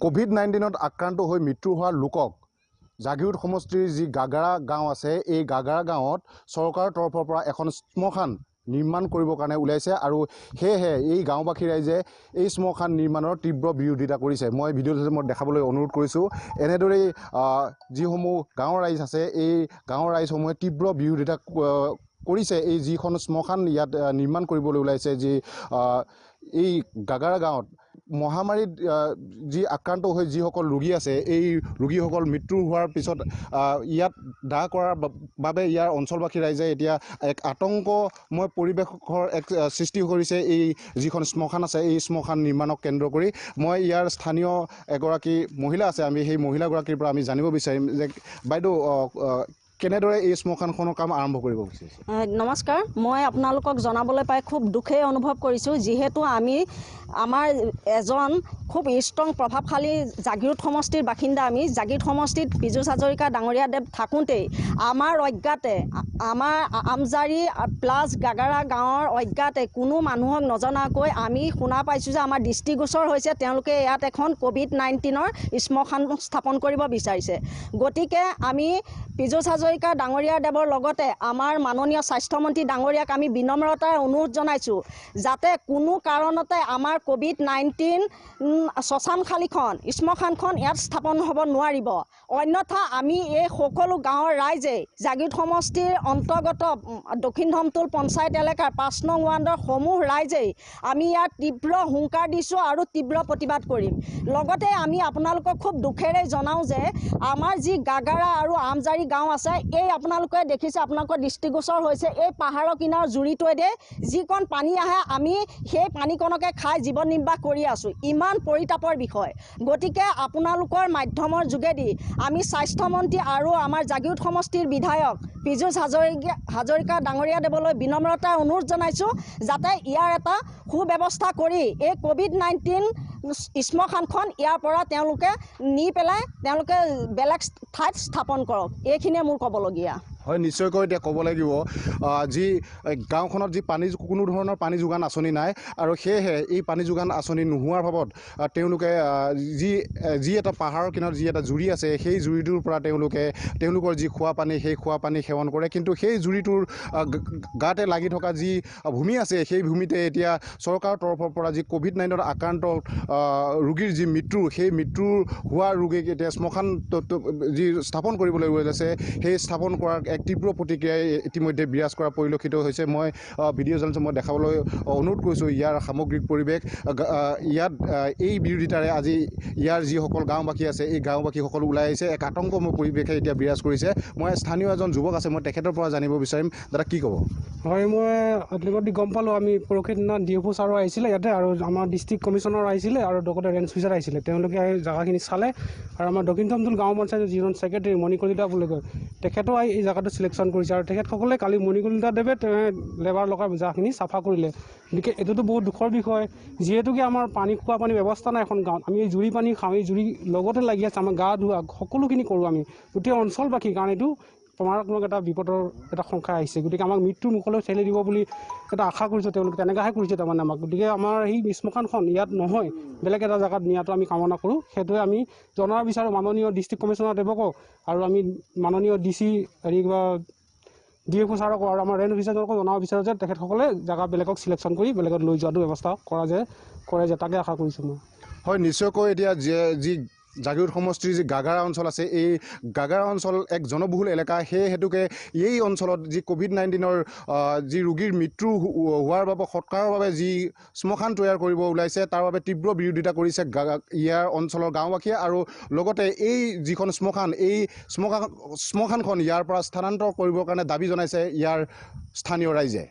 COVID-19 আক্ৰান্ত হৈ মৃত্যু হোৱা লোকক জাগিৰোড সমষ্টিৰ যি গাগাৰা গাঁও আছে এই গাগাৰা গাঁৱত চৰকাৰৰ তৰফৰ পৰা এখন শ্মশান নিৰ্মাণ কৰিবৰ কাৰণে ওলাইছে আৰু সেয়েহে এই গাঁওবাসী ৰাইজে এই শ্মশান নিৰ্মাণৰ তীব্ৰ বিৰোধিতা কৰিছে। মই ভিডিঅ'ত মই দেখাবলৈ অনুৰোধ কৰিছোঁ। এনেদৰেই যিসমূহ গাঁৱৰ ৰাইজ আছে এই গাঁৱৰ ৰাইজসমূহে তীব্ৰ বিৰোধিতা কৰিছে এই যিখন শ্মশান ইয়াত নিৰ্মাণ কৰিবলৈ ওলাইছে। যি এই গাগাৰা গাঁৱত মহামাৰীত যি আক্ৰান্ত হৈ যিসকল ৰোগী আছে এই ৰোগীসকল মৃত্যু হোৱাৰ পিছত ইয়াত দাহ কৰাৰ বাবে ইয়াৰ অঞ্চলবাসী ৰাইজে এতিয়া এক আতংকময় পৰিৱেশৰ এক সৃষ্টি কৰিছে। এই যিখন শ্মশান আছে এই শ্মশান নিৰ্মাণক কেন্দ্ৰ কৰি মই ইয়াৰ স্থানীয় এগৰাকী মহিলা আছে, আমি সেই মহিলাগৰাকীৰ পৰা আমি জানিব বিচাৰিম যে বাইদেউ কেনেদৰে এই শ্মশানখনৰ কাম আৰম্ভ কৰিব বিচাৰিছে। নমস্কাৰ, মই আপোনালোকক জনাবলৈ পাই খুব দুখেই অনুভৱ কৰিছোঁ, যিহেতু আমাৰ এজন খুব ষ্ট্ৰং প্ৰভাৱশালী জাগিৰোড সমষ্টিৰ বাসিন্দা। আমি জাগিৰোড সমষ্টিত পীযুষ হাজৰিকা ডাঙৰীয়াদেৱ থাকোঁতেই আমাৰ অজ্ঞাতে আমাৰ আমজাৰি প্লাছ গাগাৰা গাঁৱৰ অজ্ঞাতে কোনো মানুহক নজনাকৈ আমি শুনা পাইছোঁ যে আমাৰ দৃষ্টিগোচৰ হৈছে তেওঁলোকে ইয়াত এখন কোভিড-19 শ্মশান স্থাপন কৰিব বিচাৰিছে। গতিকে আমি পীযুষ হাজৰিকা ডাঙৰীয়াদেৱৰ লগতে আমাৰ মাননীয় স্বাস্থ্যমন্ত্ৰী ডাঙৰীয়াক আমি বিনম্ৰতাৰে অনুৰোধ জনাইছোঁ যাতে কোনো কাৰণতে আমাৰ কোভিড-19 শ্মশানশালীখন শ্মশানখন ইয়াত স্থাপন হ'ব নোৱাৰিব। অন্যথা আমি এই সকলো গাঁৱৰ ৰাইজে জাগিৰোড সমষ্টিৰ অন্তৰ্গত দক্ষিণ ধমতোল পঞ্চায়ত এলেকাৰ ৫ নং ৱাৰ্ডৰ সমূহ ৰাইজেই আমি ইয়াত তীব্ৰ হুংকাৰ দিছোঁ আৰু তীব্ৰ প্ৰতিবাদ কৰিম। লগতে আমি আপোনালোকক খুব দুখেৰে জনাওঁ যে আমাৰ যি গাগাৰা আৰু আমজাৰি গাঁও আছে এই আপোনালোকে দেখিছে, আপোনালোকৰ দৃষ্টিগোচৰ হৈছে এই পাহাৰৰ কিনাৰৰ জুৰিটোৱেদি যিকণ পানী আহে আমি সেই পানীকণকে খাই জীৱন নিৰ্বাহ কৰি আছোঁ। ইমান পৰিতাপৰ বিষয়। গতিকে আপোনালোকৰ মাধ্যমৰ যোগেদি আমি স্বাস্থ্যমন্ত্ৰী আৰু আমাৰ জাগিৰোড সমষ্টিৰ বিধায়ক পীযুষ হাজৰিকা ডাঙৰীয়াদেৱলৈ বিনম্ৰতাৰে অনুৰোধ জনাইছোঁ যাতে ইয়াৰ এটা সুব্যৱস্থা কৰি এই কোভিড-19 শ্মশানখন ইয়াৰ পৰা তেওঁলোকে নি পেলাই তেওঁলোকে বেলেগ ঠাইত স্থাপন কৰক। এইখিনিয়ে মোৰ ক'বলগীয়া। হয়, নিশ্চয়কৈ এতিয়া ক'ব লাগিব যি গাঁওখনত যি কোনো ধৰণৰ পানী যোগান আঁচনি নাই আৰু সেয়েহে এই পানী যোগান আঁচনি নোহোৱাৰ বাবদ তেওঁলোকে যি এটা পাহাৰৰ কিনাৰত যি এটা জুৰি আছে সেই জুৰিটোৰ পৰা তেওঁলোকৰ যি খোৱা পানী সেই খোৱা পানী সেৱন কৰে। কিন্তু সেই জুৰিটোৰ গাতে লাগি থকা যি ভূমি আছে সেই ভূমিতে এতিয়া চৰকাৰৰ তৰফৰ পৰা যি কোভিড-19 আক্ৰান্ত ৰোগীৰ যি মৃত্যু সেই মৃত্যু হোৱা ৰোগীক এতিয়া শ্মশান যি স্থাপন কৰিবলৈ ওলাইছে সেই স্থাপন কৰাৰ এক তীব্ৰ প্ৰতিক্ৰিয়াই ইতিমধ্যে বিৰাজ কৰা পৰিলক্ষিত হৈছে। মই ভিডিঅ' জানিছোঁ, মই দেখাবলৈ অনুৰোধ কৰিছোঁ ইয়াৰ সামগ্ৰিক পৰিৱেশ। ইয়াত এই বিৰোধিতাৰে আজি ইয়াৰ যিসকল গাঁওবাসী আছে এই গাঁওবাসীসকল ওলাই আহিছে, এক আতংকময় পৰিৱেশে এতিয়া বিৰাজ কৰিছে। মই স্থানীয় এজন যুৱক আছে, মই তেখেতৰ পৰা জানিব বিচাৰিম। দাদা কি ক'ব? হয়, মই অতিগতি গম পালোঁ আমি পৰহি দিনা DFO ছাৰো আহিছিলে ইয়াতে আৰু আমাৰ ডিষ্ট্ৰিক্ট কমিশ্যনাৰ আহিছিলে আৰু লগতে ৰেঞ্জ অফিচাৰ আহিছিলে। তেওঁলোকে এই জেগাখিনি চালে আৰু আমাৰ দক্ষিণ ধমতোল গাঁও পঞ্চায়তৰ যিজন ছেক্ৰেটেৰী মণি কলিতা বুলি কয় তেখেতো এই জেগাটো চিলেকশ্যন কৰিছে আৰু তেখেতসকলে কালি মণি কলিতাদেৱে লেবাৰ লগাই জেগাখিনি চাফা কৰিলে। গতিকে এইটোতো বহুত দুখৰ বিষয়, যিহেতুকে আমাৰ খোৱা পানী ব্যৱস্থা নাই এখন গাঁৱত। আমি এই জুৰি পানী খাওঁ, এই জুৰি লগতে লাগি আছে, আমাৰ গা ধোৱা সকলোখিনি কৰোঁ আমি গোটেই অঞ্চলবাসী, কাৰণ এইটো মাৰাত্মক এটা বিপদৰ এটা সংখ্যা আহিছে। গতিকে আমাক মৃত্যুৰ মুখলৈ ঠেলি দিব বুলি এটা আশা কৰিছোঁ, তেওঁলোকে তেনেকুৱাহে কৰিছে তাৰমানে আমাক। গতিকে আমাৰ সেই শ্মশানখন ইয়াত নহয় বেলেগ এটা জেগাত নিয়াটো আমি কামনা কৰোঁ। সেইটোৱে আমি জনাব বিচাৰোঁ মাননীয় ডিষ্ট্ৰিক্ট কমিশ্যনাৰদেৱকো আৰু আমি মাননীয় DC কিবা DFO ছাৰকো আৰু আমাৰ ৰেঞ্জ অফিচাৰকো জনাব বিচাৰোঁ যে তেখেতসকলে জেগা বেলেগক চিলেকশ্যন কৰি বেলেগত লৈ যোৱাটো ব্যৱস্থা কৰে যে তাকে আশা কৰিছোঁ মই। হয়, নিশ্চয়কৈ এতিয়া যি জাগিৰোড সমষ্টিৰ যি গাগাৰা অঞ্চল আছে এই গাগাৰা অঞ্চল এক জনবহুল এলেকা। সেই হেতুকে এই অঞ্চলত যি কোভিড-19 যি ৰোগীৰ মৃত্যু হোৱাৰ বাবে সৎকাৰৰ বাবে যি শ্মশান তৈয়াৰ কৰিব ওলাইছে তাৰ বাবে তীব্ৰ বিৰোধিতা কৰিছে ইয়াৰ অঞ্চলৰ গাঁওবাসীয়ে আৰু লগতে এই যিখন শ্মশান এই শ্মশানখন ইয়াৰ পৰা স্থানান্তৰ কৰিবৰ কাৰণে দাবী জনাইছে ইয়াৰ স্থানীয় ৰাইজে।